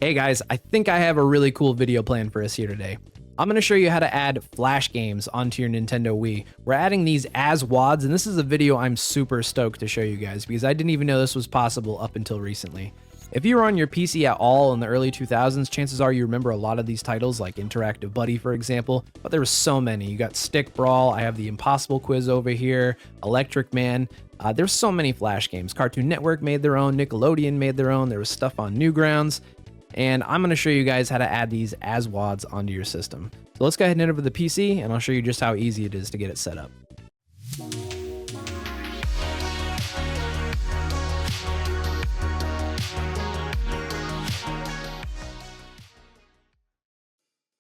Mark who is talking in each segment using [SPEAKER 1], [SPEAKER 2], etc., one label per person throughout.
[SPEAKER 1] Hey guys, I think I have a really cool video plan for us here today. I'm going to show you how to add Flash games onto your Nintendo Wii. We're adding these as WADs, and this is a video I'm super stoked to show you guys because I didn't even know this was possible up until recently. If you were on your PC at all in the early 2000s, chances are you remember a lot of these titles like Interactive Buddy, for example, but there were so many. You got Stick Brawl, I have the Impossible Quiz over here, Electric Man. There's so many Flash games. Cartoon Network made their own, Nickelodeon made their own, there was stuff on Newgrounds. And I'm going to show you guys how to add these as WADs onto your system. So let's go ahead and head over to the PC, and I'll show you just how easy it is to get it set up.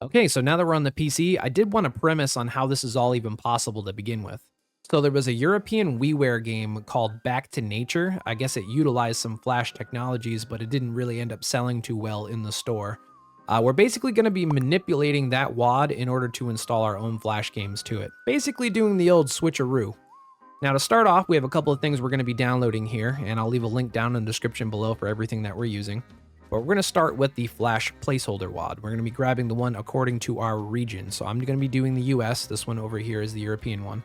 [SPEAKER 1] Okay, so now that we're on the PC, I did want a premise on how this is all even possible to begin with. So there was a European WiiWare game called Back to Nature. I guess it utilized some Flash technologies, but it didn't really end up selling too well in the store. We're basically going to be manipulating that WAD in order to install our own Flash games to it. Basically doing the old switcheroo. Now to start off, we have a couple of things we're going to be downloading here, and I'll leave a link down in the description below for everything that we're using. But we're going to start with the Flash placeholder WAD. We're going to be grabbing the one according to our region. So I'm going to be doing the US. This one over here is the European one.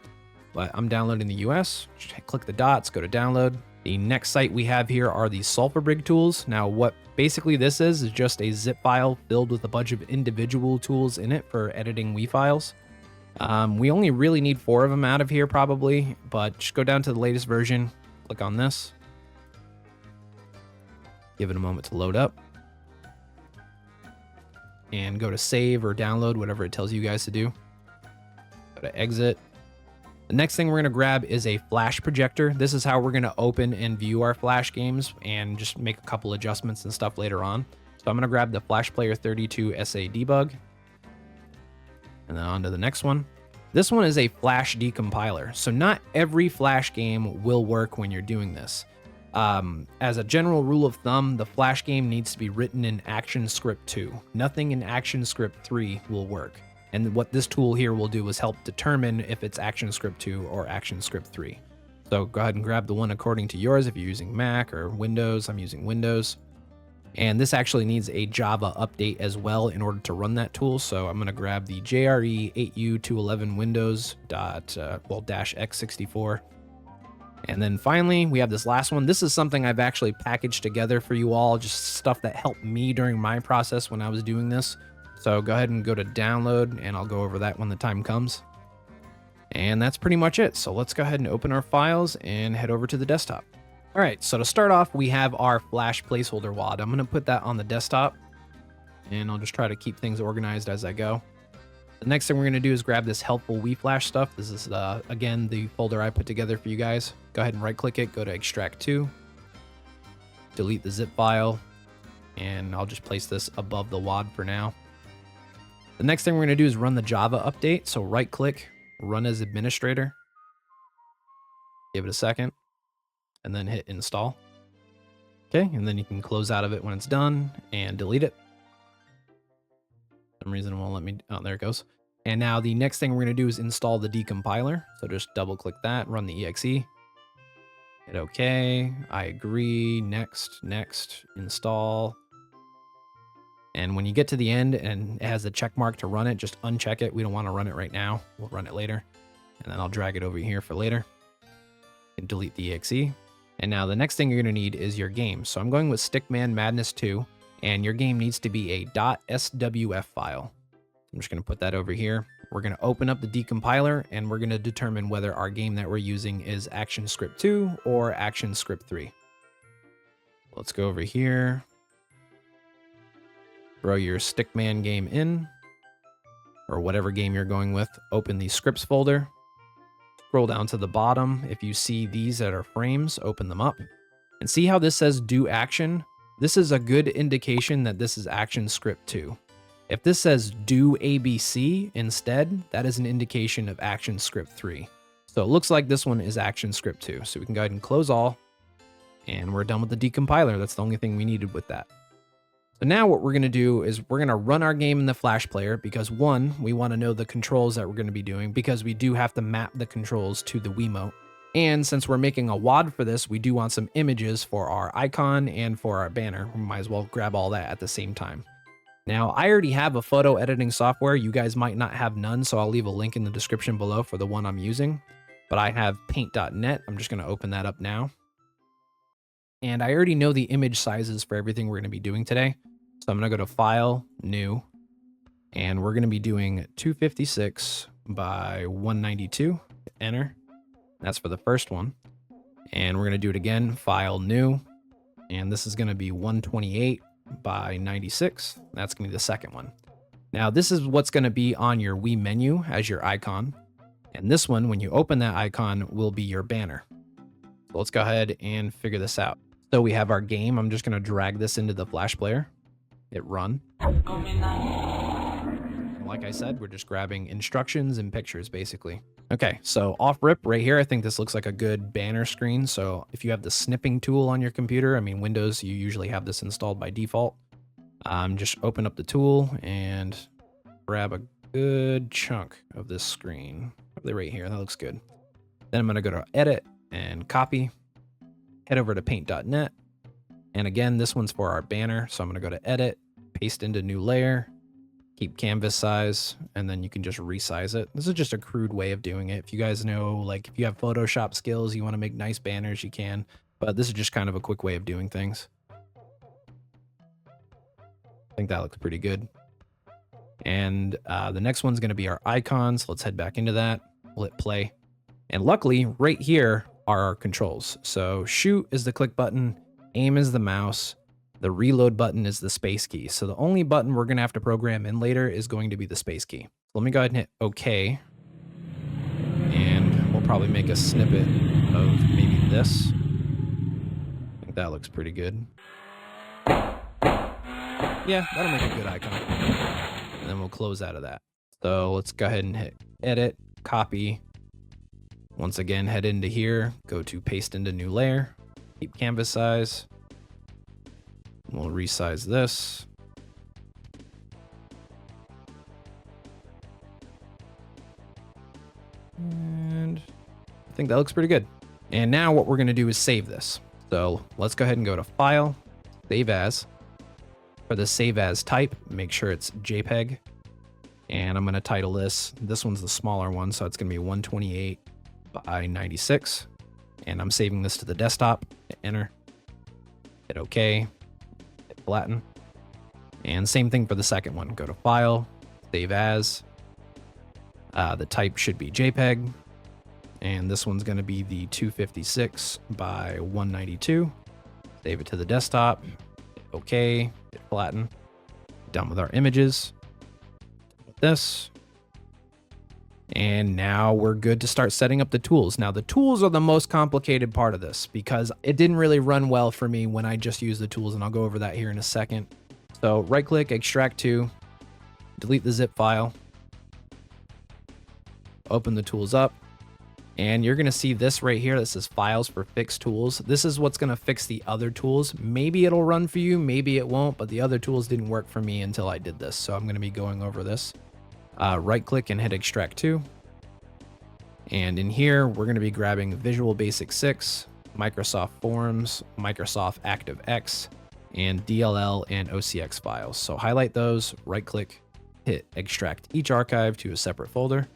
[SPEAKER 1] But I'm downloading the US. Just click the dots, go to download. The next site we have here are the Saulfabreg tools. Now what basically this is just a zip file filled with a bunch of individual tools in it for editing Wii files. We only really need 4 of them out of here probably, but just go down to the latest version, click on this. Give it a moment to load up. And go to save or download, whatever it tells you guys to do. Go to exit. The next thing we're going to grab is a Flash projector. This is how we're going to open and view our Flash games and just make a couple adjustments and stuff later on. So I'm going to grab the Flash Player 32 SA debug. And then on to the next one. This one is a Flash decompiler. So not every Flash game will work when you're doing this. As a general rule of thumb, the Flash game needs to be written in ActionScript 2. Nothing in ActionScript 3 will work. And what this tool here will do is help determine if it's ActionScript 2 or ActionScript 3. So go ahead and grab the one according to yours if you're using Mac or Windows. I'm using Windows. And this actually needs a Java update as well in order to run that tool. So I'm going to grab the JRE 8U211 Windows -x64. And then finally, we have this last one. This is something I've actually packaged together for you all, just stuff that helped me during my process when I was doing this. So go ahead and go to download, and I'll go over that when the time comes. And that's pretty much it. So let's go ahead and open our files and head over to the desktop. All right, so to start off, we have our Flash placeholder WAD. I'm going to put that on the desktop, and I'll just try to keep things organized as I go. The next thing we're going to do is grab this helpful Wii Flash stuff. This is, again, the folder I put together for you guys. Go ahead and right-click it, go to Extract to, delete the zip file, and I'll just place this above the WAD for now. The next thing we're going to do is run the Java update. So right-click, run as administrator. Give it a second, and then hit install. Okay, and then you can close out of it when it's done and delete it. For some reason it won't let me, oh, there it goes. And now the next thing we're going to do is install the decompiler. So just double-click that, run the exe. Hit OK, I agree, next, install. And when you get to the end and it has the check mark to run it, just uncheck it. We don't want to run it right now. We'll run it later. And then I'll drag it over here for later. And delete the exe. And now the next thing you're going to need is your game. So I'm going with Stickman Madness 2. And your game needs to be a .swf file. I'm just going to put that over here. We're going to open up the decompiler, and we're going to determine whether our game that we're using is ActionScript 2 or ActionScript 3. Let's go over here. Throw your Stickman game in, or whatever game you're going with. Open the scripts folder. Scroll down to the bottom. If you see these that are frames, open them up. And see how this says do action? This is a good indication that this is ActionScript 2. If this says do ABC instead, that is an indication of ActionScript 3. So it looks like this one is ActionScript 2. So we can go ahead and close all, and we're done with the decompiler. That's the only thing we needed with that. So now what we're going to do is we're going to run our game in the Flash player because one, we want to know the controls that we're going to be doing because we do have to map the controls to the Wiimote. And since we're making a WAD for this, we do want some images for our icon and for our banner. We might as well grab all that at the same time. Now, I already have a photo editing software. You guys might not have none, so I'll leave a link in the description below for the one I'm using. But I have paint.net. I'm just going to open that up now. And I already know the image sizes for everything we're going to be doing today. So I'm going to go to File, New, and we're going to be doing 256 by 192. Enter. That's for the first one. And we're going to do it again, File, New, and this is going to be 128 by 96. That's going to be the second one. Now, this is what's going to be on your Wii menu as your icon. And this one, when you open that icon, will be your banner. So let's go ahead and figure this out. So we have our game. I'm just going to drag this into the Flash player. Hit run. Like I said, we're just grabbing instructions and pictures, basically. Okay, so off rip right here, I think this looks like a good banner screen. So if you have the snipping tool on your computer, I mean, Windows, you usually have this installed by default. Just open up the tool and grab a good chunk of this screen. Probably right here, that looks good. Then I'm gonna go to Edit and Copy, head over to Paint.net. And again, this one's for our banner. So I'm gonna go to Edit, paste into New Layer, keep canvas size, and then you can just resize it. This is just a crude way of doing it. If you guys know, like if you have Photoshop skills, you want to make nice banners, you can, but this is just kind of a quick way of doing things. I think that looks pretty good. And the next one's going to be our icons. Let's head back into that. We'll hit play. And luckily right here are our controls. So shoot is the click button, aim is the mouse, the reload button is the space key. So the only button we're going to have to program in later is going to be the space key. Let me go ahead and hit OK. And we'll probably make a snippet of maybe this. I think that looks pretty good. Yeah, that'll make a good icon. And then we'll close out of that. So let's go ahead and hit Edit, Copy. Once again, head into here, go to Paste into New Layer, keep canvas size. We'll resize this. And I think that looks pretty good. And now what we're going to do is save this. So let's go ahead and go to File, Save As. For the Save As type, make sure it's JPEG. And I'm going to title this. This one's the smaller one, so it's going to be 128 by 96. And I'm saving this to the desktop. Hit Enter. Hit OK. Flatten. And same thing for the second one. Go to File, Save As. The type should be JPEG. And this one's going to be the 256 by 192. Save it to the desktop. Hit OK. Hit Flatten. Done with our images. With this. And now we're good to start setting up the tools. Now the tools are the most complicated part of this because it didn't really run well for me when I just used the tools, and I'll go over that here in a second. So right click, extract to, delete the zip file, open the tools up, and you're gonna see this right here that says files for fixed tools. This is what's gonna fix the other tools. Maybe it'll run for you, maybe it won't, but the other tools didn't work for me until I did this. So I'm gonna be going over this. Right click and hit extract to. And in here, we're going to be grabbing Visual Basic 6, Microsoft Forms, Microsoft ActiveX, and DLL and OCX files. So highlight those, right click, hit extract each archive to a separate folder.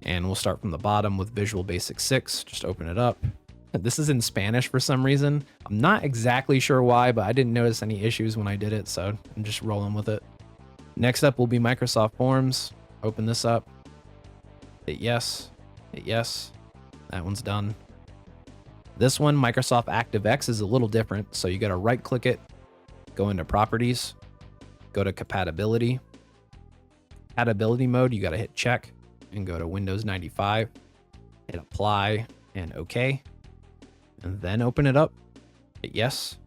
[SPEAKER 1] And we'll start from the bottom with Visual Basic 6. Just open it up. This is in Spanish for some reason. I'm not exactly sure why, but I didn't notice any issues when I did it, so I'm just rolling with it. Next up will be Microsoft Forms. Open this up. Hit yes. Hit yes. That one's done. This one, Microsoft ActiveX, is a little different. So you got to right click it, go into Properties, go to Compatibility. Compatibility mode, you got to hit check and go to Windows 95. Hit Apply and OK. And then open it up. Hit yes.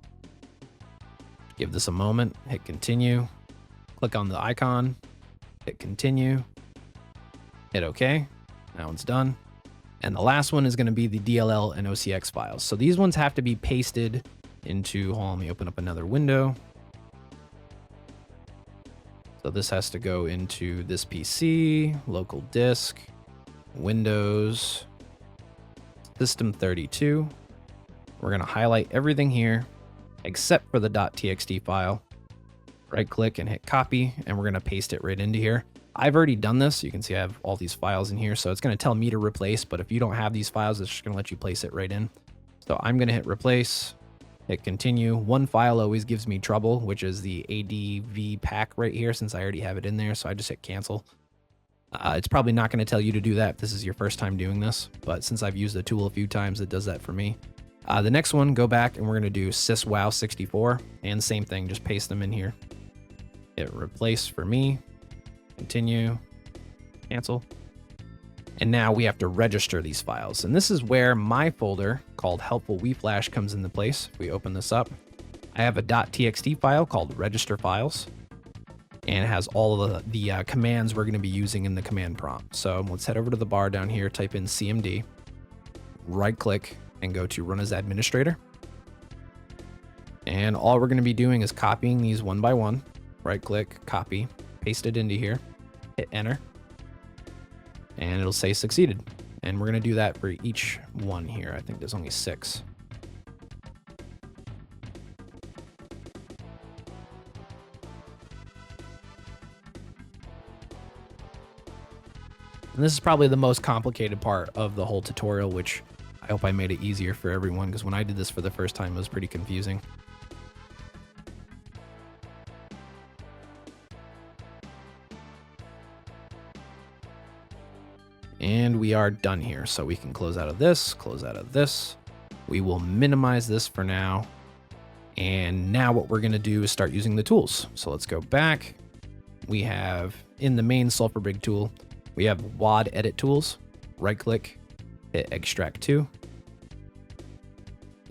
[SPEAKER 1] Give this a moment. Hit Continue. Click on the icon, hit continue, hit OK. That one's done. And the last one is going to be the DLL and OCX files. So these ones have to be pasted into, hold on, let me open up another window. So this has to go into this PC, local disk, Windows, system32. We're going to highlight everything here except for the .txt file. Right click and hit copy, and we're going to paste it right into here. I've already done this. You can see I have all these files in here, so it's going to tell me to replace, but if you don't have these files, it's just going to let you place it right in. So I'm going to hit replace, hit continue. One file always gives me trouble, which is the ADV pack right here, since I already have it in there, so I just hit cancel. It's probably not going to tell you to do that if this is your first time doing this, but since I've used the tool a few times, it does that for me. The next one, go back and we're going to do syswow64, and same thing, just paste them in here. Hit replace for me. Continue, cancel. And now we have to register these files. And this is where my folder called helpful WiiFlash comes into place. If we open this up, I have a .txt file called register files, and it has all of the commands we're going to be using in the command prompt. So let's head over to the bar down here, type in CMD, right click, and go to run as administrator. And all we're going to be doing is copying these one by one. Right click, copy, paste it into here, hit enter, and it'll say succeeded. And we're going to do that for each one here. I think there's only 6. And this is probably the most complicated part of the whole tutorial, which I hope I made it easier for everyone, because when I did this for the first time, it was pretty confusing. And we are done here. So we can close out of this, close out of this. We will minimize this for now. And now what we're going to do is start using the tools. So let's go back. We have in the main Saulfabreg tool, we have WAD edit tools. Right click, hit extract to.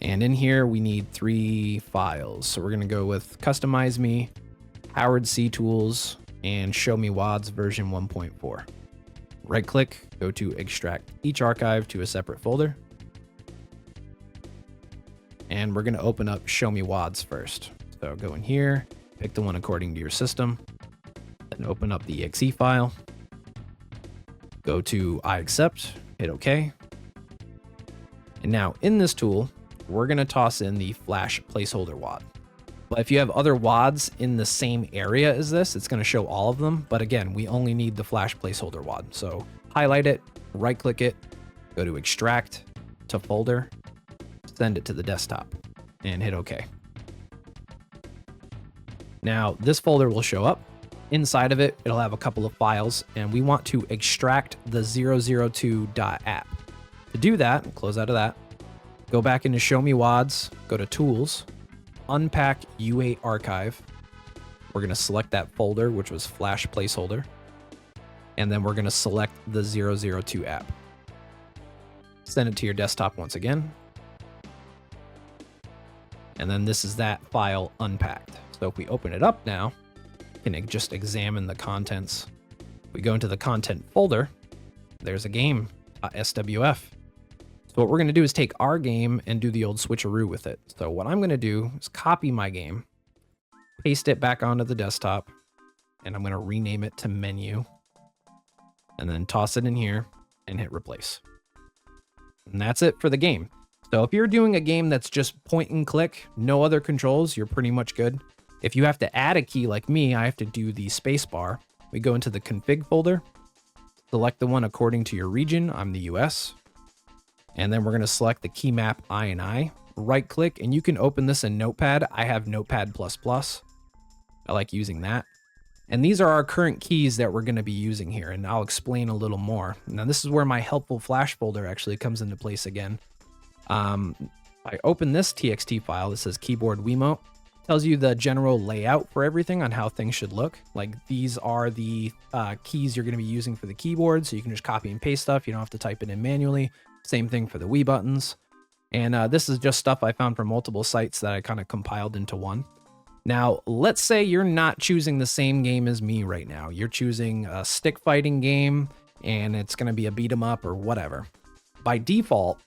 [SPEAKER 1] And in here we need 3 files. So we're going to go with CustomizeMii, Howard C tools, and Showmiiwads version 1.4. Right click, go to extract each archive to a separate folder. And we're going to open up Showmiiwads first. So go in here, pick the one according to your system, then open up the exe file. Go to I accept, hit OK. And now in this tool, we're going to toss in the Flash placeholder WAD. But if you have other WADs in the same area as this, it's going to show all of them. But again, we only need the Flash placeholder WAD. So highlight it, right click it, go to extract to folder, send it to the desktop, and hit OK. Now this folder will show up. Inside of it, it'll have a couple of files, and we want to extract the 002.app. To do that, close out of that, go back into Showmiiwads, go to Tools, Unpack U8 Archive. We're going to select that folder, which was Flash placeholder, and then we're going to select the 002 app. Send it to your desktop once again. And then this is that file unpacked. So if we open it up now, we can just examine the contents. We go into the content folder, there's a game, SWF. So what we're going to do is take our game and do the old switcheroo with it. So what I'm going to do is copy my game, paste it back onto the desktop, and I'm going to rename it to menu, and then toss it in here and hit replace. And that's it for the game. So if you're doing a game that's just point and click, no other controls, you're pretty much good. If you have to add a key like me, I have to do the space bar. We go into the config folder, select the one according to your region. I'm the US. And then we're going to select the key map INI, right click, and you can open this in Notepad. I have Notepad++. I like using that. And these are our current keys that we're going to be using here, and I'll explain a little more. Now this is where my helpful Flash folder actually comes into place again. I open this TXT file that says keyboard Wiimote. Tells you the general layout for everything on how things should look. Like these are the keys you're going to be using for the keyboard, so you can just copy and paste stuff. You don't have to type it in manually. Same thing for the Wii buttons. And this is just stuff I found from multiple sites that I kind of compiled into one. Now, let's say you're not choosing the same game as me right now. You're choosing a stick fighting game, and it's going to be a beat 'em up or whatever. By default,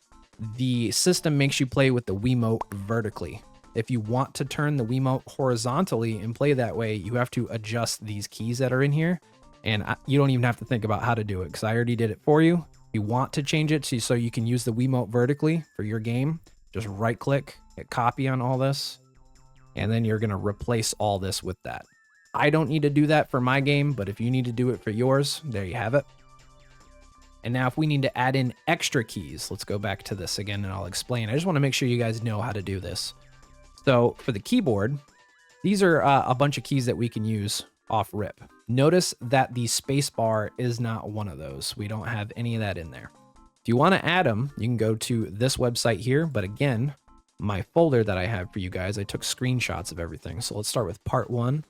[SPEAKER 1] the system makes you play with the Wiimote vertically. If you want to turn the Wiimote horizontally and play that way, you have to adjust these keys that are in here. And you don't even have to think about how to do it, because I already did it for you. you want to change it so you can use the Wiimote vertically for your game, just right click, hit copy on all this, and then you're gonna replace all this with that. I don't need to do that for my game, but if you need to do it for yours, there you have it. And now if we need to add in extra keys, let's go back to this again and I'll explain. I just wanna make sure you guys know how to do this. So for the keyboard, these are a bunch of keys that we can use off rip. Notice that the space bar is not one of those. We don't have any of that in there. If you want to add them, you can go to this website here. But again, my folder that I have for you guys, I took screenshots of everything. So let's start with part 1.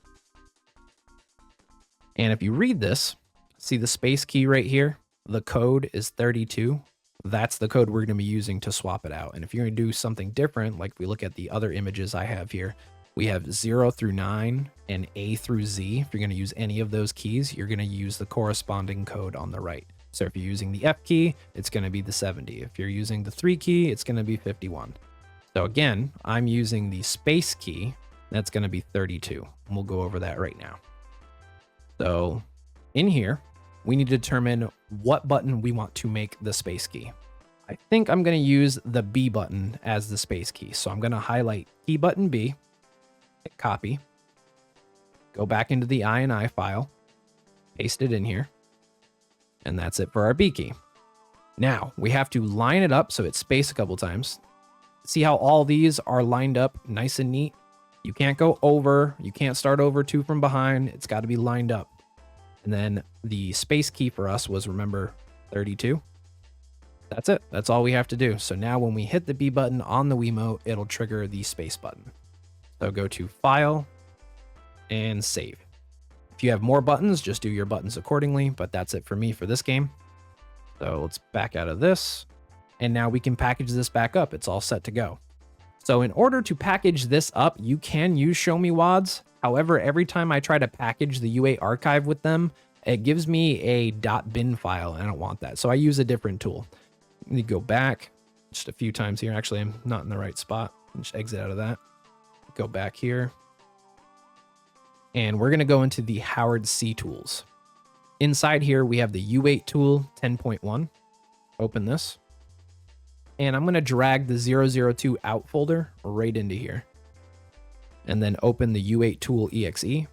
[SPEAKER 1] And if you read this, see the space key right here? The code is 32. That's the code we're going to be using to swap it out. And if you're going to do something different, like if we look at the other images I have here, we have 0 through 9 and A through Z. If you're going to use any of those keys, you're going to use the corresponding code on the right. So if you're using the F key, it's going to be the 70. If you're using the 3 key, it's going to be 51. So again, I'm using the space key. That's going to be 32. And we'll go over that right now. So in here, we need to determine what button we want to make the space key. I think I'm going to use the B button as the space key. So I'm going to highlight key button B, hit copy, go back into the INI file, paste it in here, and that's it for our B key. Now we have to line it up so it's spaced a couple times. See how all these are lined up nice and neat? You can't go over, you can't start over 2 from behind. It's got to be lined up. And then the space key for us was, remember, 32. That's it. That's all we have to do. So now when we hit the B button on the Wiimote, it'll trigger the space button. So go to File and Save. If you have more buttons, just do your buttons accordingly, but that's it for me for this game. So let's back out of this. And now we can package this back up. It's all set to go. So in order to package this up, you can use Showmiiwads. However, every time I try to package the UA archive with them, it gives me a .bin file, and I don't want that. So I use a different tool. Let me go back just a few times here. Actually, I'm not in the right spot. Just exit out of that. Go back here. And we're going to go into the Howard C tools. Inside here, we have the U8 tool 10.1. Open this. And I'm going to drag the 002 out folder right into here. And then open the U8 tool exe.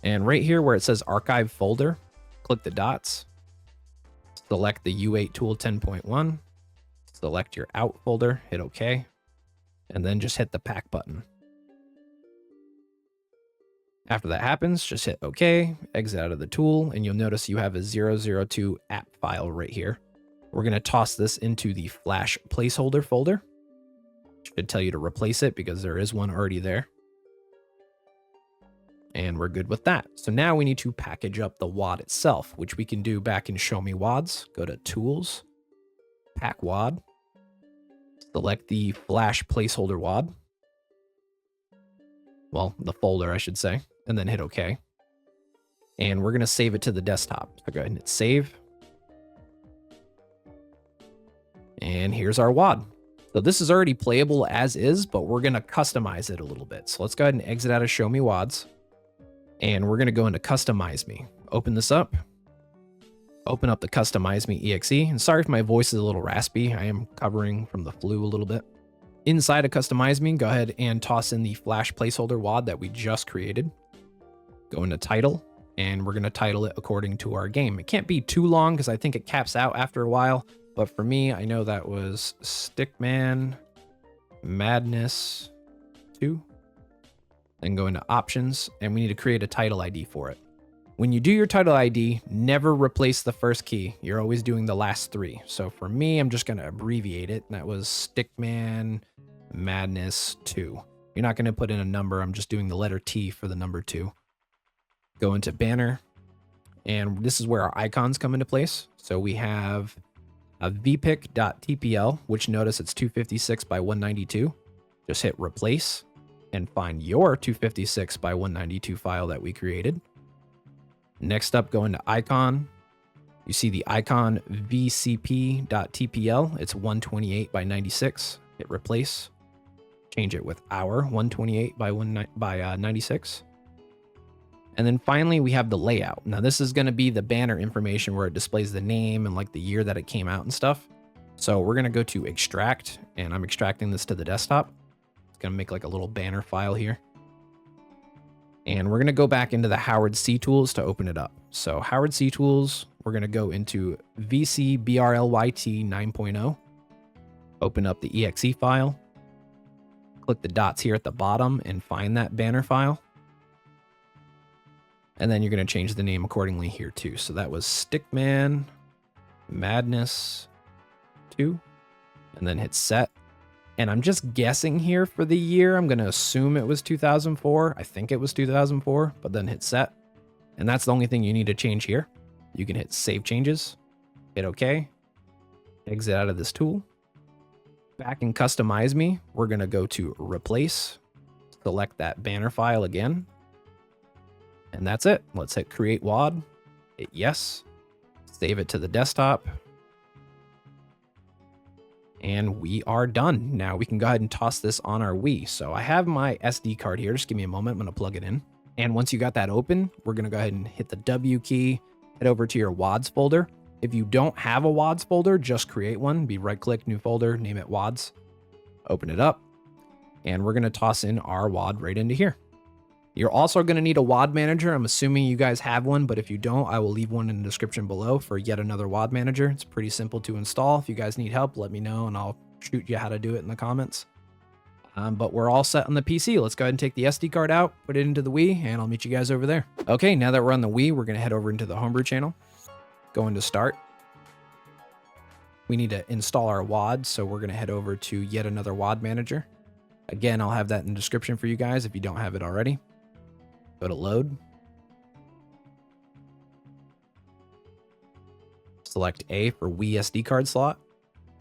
[SPEAKER 1] And right here where it says archive folder, click the dots. Select the U8 tool 10.1. Select your out folder, hit OK. And then just hit the pack button. After that happens, just hit OK, exit out of the tool, and you'll notice you have a 002 app file right here. We're going to toss this into the Flash placeholder folder. Should tell you to replace it because there is one already there. And we're good with that. So now we need to package up the WAD itself, which we can do back in Showmiiwads. Go to Tools, Pack WAD, select the Flash placeholder WAD. Well, the folder, I should say, and then hit OK. And we're going to save it to the desktop. So go ahead and hit Save. And here's our WAD. So this is already playable as is, but we're going to customize it a little bit. So let's go ahead and exit out of Showmiiwads. And we're going to go into CustomizeMii. Open this up. Open up the CustomizeMii exe. And sorry if my voice is a little raspy. I am covering from the flu a little bit. Inside of CustomizeMii, go ahead and toss in the Flash placeholder WAD that we just created. Go into Title, and we're going to title it according to our game. It can't be too long because I think it caps out after a while. But for me, I know that was Stickman Madness 2. Then go into Options, and we need to create a title ID for it. When you do your title ID, never replace the first key. You're always doing the last 3. So for me, I'm just going to abbreviate it. That was Stickman Madness 2. You're not going to put in a number. I'm just doing the letter T for the number 2. Go into Banner, and this is where our icons come into place. So we have a vpic.tpl, which notice it's 256 by 192. Just hit Replace and find your 256 by 192 file that we created. Next up, go into Icon. You see the icon vcp.tpl. It's 128 by 96. Hit Replace. Change it with our 128 by 96. And then finally, we have the layout. Now, this is going to be the banner information where it displays the name and like the year that it came out and stuff. So we're going to go to extract, and I'm extracting this to the desktop. It's going to make like a little banner file here. And we're going to go back into the Howard C tools to open it up. So Howard C tools, we're going to go into VCBRLYT 9.0, open up the exe file, click the dots here at the bottom and find that banner file. And then you're going to change the name accordingly here too. So that was Stickman Madness 2, and then hit set. And I'm just guessing here for the year. I'm going to assume it was 2004. I think it was 2004, but then hit set. And that's the only thing you need to change here. You can hit save changes, hit OK, exit out of this tool. Back in CustomizeMii, we're going to go to replace, select that banner file again. And that's it. Let's hit create WAD, hit yes, save it to the desktop. And we are done. Now we can go ahead and toss this on our Wii. So I have my SD card here. Just give me a moment. I'm going to plug it in. And once you got that open, we're going to go ahead and hit the W key, head over to your WADs folder. If you don't have a WADs folder, just create one. Be right click, new folder, name it WADs. Open it up. And we're going to toss in our WAD right into here. You're also going to need a WAD manager. I'm assuming you guys have one, but if you don't, I will leave one in the description below for yet another WAD manager. It's pretty simple to install. If you guys need help, let me know and I'll shoot you how to do it in the comments. But we're all set on the PC. Let's go ahead and take the SD card out, put it into the Wii, and I'll meet you guys over there. Okay, now that we're on the Wii, we're going to head over into the Homebrew channel. Go into Start. We need to install our WAD, so we're going to head over to yet another WAD manager. Again, I'll have that in the description for you guys if you don't have it already. Go to load. Select A for Wii SD card slot.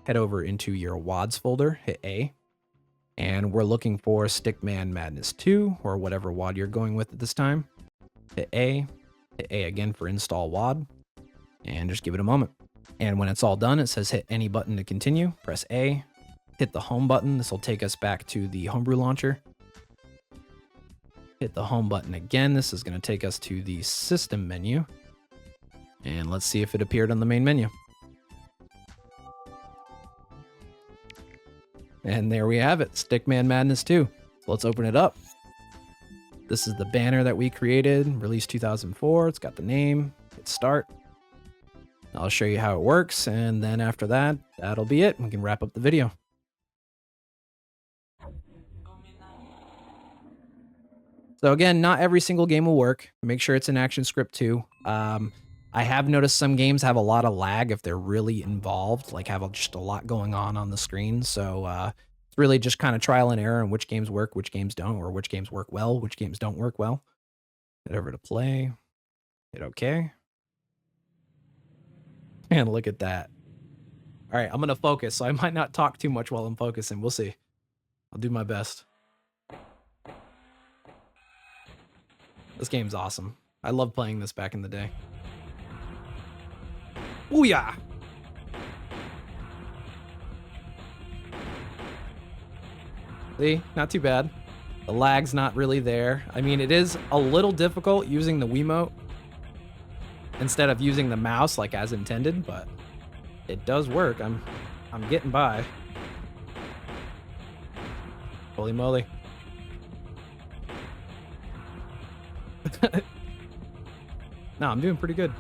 [SPEAKER 1] Head over into your WADs folder, hit A. And we're looking for Stickman Madness 2 or whatever WAD you're going with at this time. Hit A again for install WAD, and just give it a moment. And when it's all done, it says hit any button to continue. Press A, hit the home button. This will take us back to the Homebrew launcher. Hit the home button again. This is going to take us to the system menu. And let's see if it appeared on the main menu. And there we have it, Stickman Madness 2. So let's open it up. This is the banner that we created, released 2004. It's got the name, hit start. I'll show you how it works, and then after that, that'll be it. We can wrap up the video. So again, not every single game will work. Make sure it's an ActionScript too. I have noticed some games have a lot of lag if they're really involved, like have just a lot going on the screen. So it's really just kind of trial and error on which games work, which games don't, or which games work well, which games don't work well. Head over to play, hit OK. And look at that. All right, I'm going to focus, so I might not talk too much while I'm focusing. We'll see. I'll do my best. This game's awesome. I love playing this back in the day. Booyah! See? Not too bad. The lag's not really there. I mean, it is a little difficult using the Wiimote instead of using the mouse like as intended, but it does work. I'm getting by. Holy moly. No, I'm doing pretty good.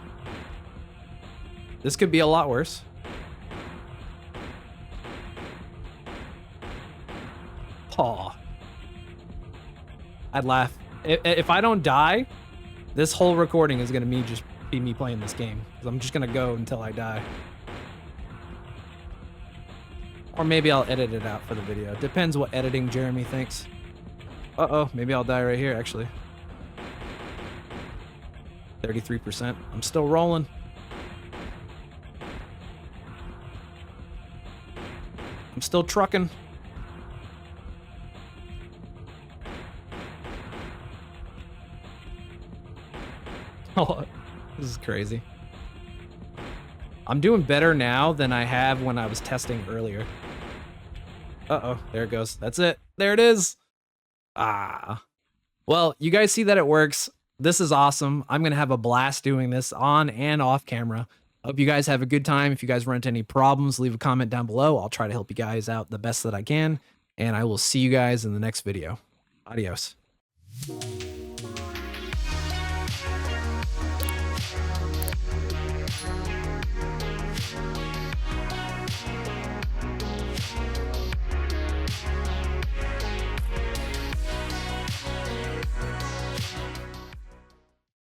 [SPEAKER 1] This could be a lot worse. Aw. I'd laugh. If I don't die, this whole recording is gonna be me playing this game. 'Cause I'm just gonna go until I die. Or maybe I'll edit it out for the video. Depends what editing Jeremy thinks. Uh-oh, maybe I'll die right here, actually. 33%. I'm still rolling. I'm still trucking. Oh, this is crazy. I'm doing better now than I have when I was testing earlier. Uh-oh, there it goes. That's it. There it is. Ah. Well, you guys see that it works. This is awesome. I'm going to have a blast doing this on and off camera. Hope you guys have a good time. If you guys run into any problems, leave a comment down below. I'll try to help you guys out the best that I can. And I will see you guys in the next video. Adios.